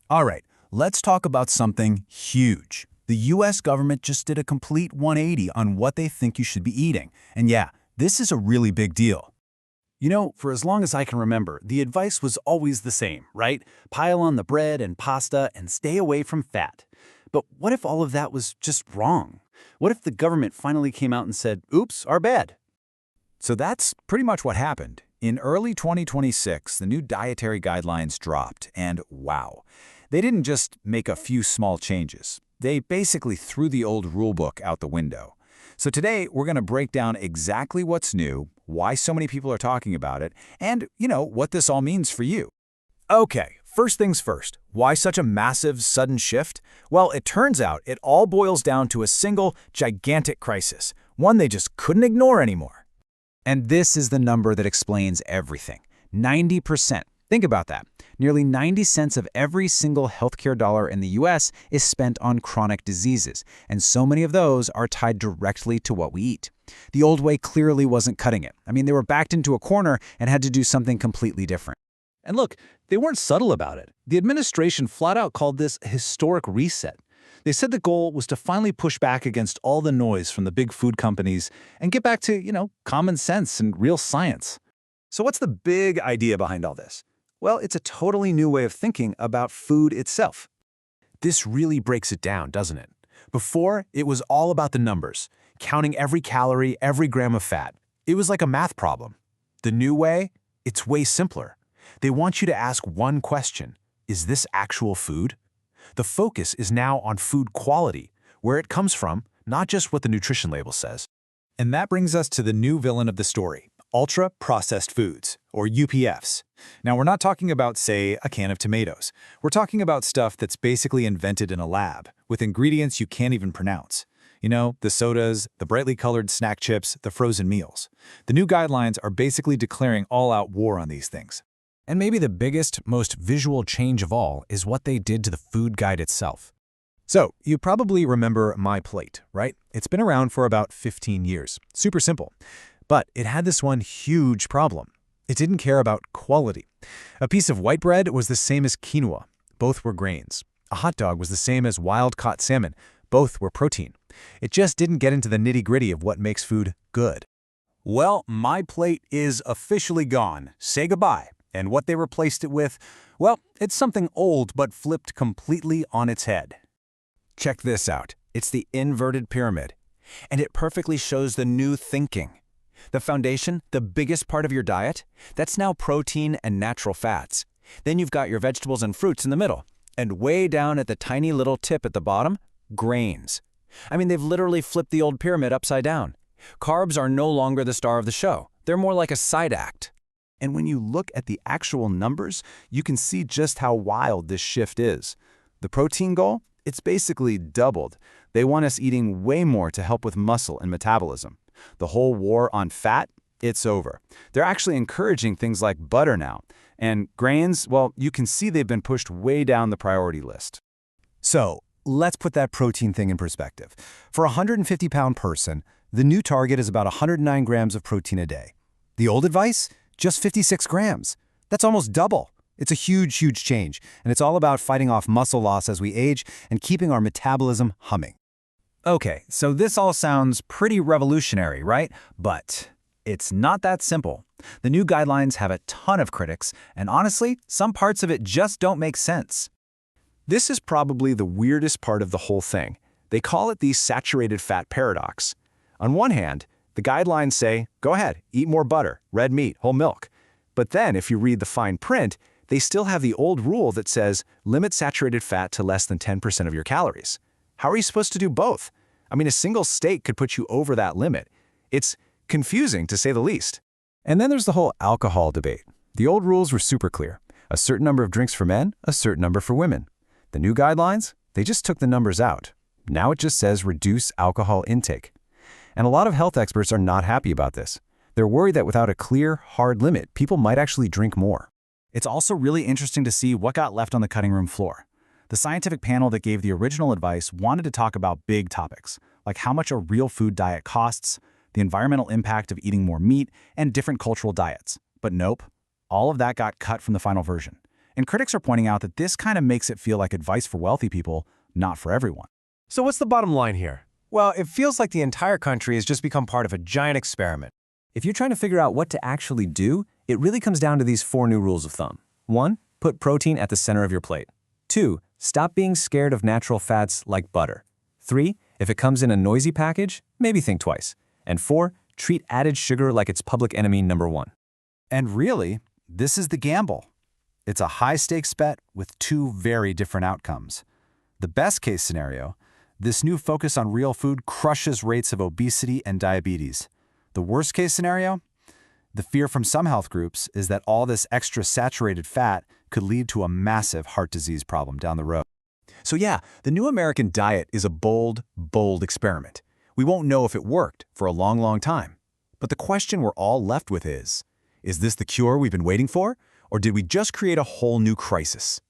All right, let's talk about something huge. The US government just did a complete 180 on what they think you should be eating. And yeah, this is a really big deal. You know, for as long as I can remember, the advice was always the same, right? Pile on the bread and pasta and stay away from fat. But what if all of that was just wrong? What if the government finally came out and said, oops, our bad? So that's pretty much what happened. In early 2026, the new dietary guidelines dropped, and wow. They didn't just make a few small changes. They basically threw the old rulebook out the window. So today, we're going to break down exactly what's new, why so many people are talking about it, and, what this all means for you. Okay, first things first. Why such a massive, sudden shift? Well, it turns out it all boils down to a single, gigantic crisis, one they just couldn't ignore anymore. And this is the number that explains everything. 90%. Think about that. Nearly 90 cents of every single healthcare dollar in the US is spent on chronic diseases, and so many of those are tied directly to what we eat. The old way clearly wasn't cutting it. I mean, they were backed into a corner and had to do something completely different. And look, they weren't subtle about it. The administration flat out called this a historic reset. They said the goal was to finally push back against all the noise from the big food companies and get back to, common sense and real science. So what's the big idea behind all this? Well, it's a totally new way of thinking about food itself. This really breaks it down, doesn't it? Before, it was all about the numbers, counting every calorie, every gram of fat. It was like a math problem. The new way, it's way simpler. They want you to ask one question: is this actual food? The focus is now on food quality, where it comes from, not just what the nutrition label says. And that brings us to the new villain of the story: ultra-processed foods, or UPFs. Now, we're not talking about, say, a can of tomatoes. We're talking about stuff that's basically invented in a lab, with ingredients you can't even pronounce. The sodas, the brightly colored snack chips, the frozen meals. The new guidelines are basically declaring all-out war on these things. And maybe the biggest, most visual change of all is what they did to the food guide itself. So, you probably remember MyPlate, right? It's been around for about 15 years. Super simple. But it had this one huge problem. It didn't care about quality. A piece of white bread was the same as quinoa. Both were grains. A hot dog was the same as wild-caught salmon. Both were protein. It just didn't get into the nitty-gritty of what makes food good. Well, MyPlate is officially gone. Say goodbye. And what they replaced it with, well, it's something old but flipped completely on its head. Check this out. It's the inverted pyramid. And it perfectly shows the new thinking. The foundation, the biggest part of your diet, that's now protein and natural fats. Then you've got your vegetables and fruits in the middle. And way down at the tiny little tip at the bottom, grains. I mean, they've literally flipped the old pyramid upside down. Carbs are no longer the star of the show. They're more like a side act. And when you look at the actual numbers, you can see just how wild this shift is. The protein goal? It's basically doubled. They want us eating way more to help with muscle and metabolism. The whole war on fat? It's over. They're actually encouraging things like butter now. And grains, well, you can see they've been pushed way down the priority list. So, let's put that protein thing in perspective. For a 150-pound person, the new target is about 109 grams of protein a day. The old advice? Just 56 grams. That's almost double. It's a huge, huge change, and it's all about fighting off muscle loss as we age and keeping our metabolism humming. Okay, so this all sounds pretty revolutionary, right? But it's not that simple. The new guidelines have a ton of critics, and honestly, some parts of it just don't make sense. This is probably the weirdest part of the whole thing. They call it the saturated fat paradox. On one hand, the guidelines say, go ahead, eat more butter, red meat, whole milk. But then if you read the fine print, they still have the old rule that says limit saturated fat to less than 10% of your calories. How are you supposed to do both? I mean, a single steak could put you over that limit. It's confusing, to say the least. And then there's the whole alcohol debate. The old rules were super clear. A certain number of drinks for men, a certain number for women. The new guidelines? They just took the numbers out. Now it just says reduce alcohol intake. And a lot of health experts are not happy about this. They're worried that without a clear, hard limit, people might actually drink more. It's also really interesting to see what got left on the cutting room floor. The scientific panel that gave the original advice wanted to talk about big topics, like how much a real food diet costs, the environmental impact of eating more meat, and different cultural diets. But nope, all of that got cut from the final version. And critics are pointing out that this kind of makes it feel like advice for wealthy people, not for everyone. So what's the bottom line here? Well, it feels like the entire country has just become part of a giant experiment. If you're trying to figure out what to actually do, it really comes down to these 4 new rules of thumb. 1. Put protein at the center of your plate. 2. Stop being scared of natural fats like butter. 3. If it comes in a noisy package, maybe think twice. And 4. Treat added sugar like it's public enemy number 1. And really, this is the gamble. It's a high-stakes bet with 2 very different outcomes. The best-case scenario, this new focus on real food crushes rates of obesity and diabetes. The worst-case scenario, the fear from some health groups is that all this extra saturated fat could lead to a massive heart disease problem down the road. So yeah, the new American diet is a bold, bold experiment. We won't know if it worked for a long, long time. But the question we're all left with is this the cure we've been waiting for, or did we just create a whole new crisis?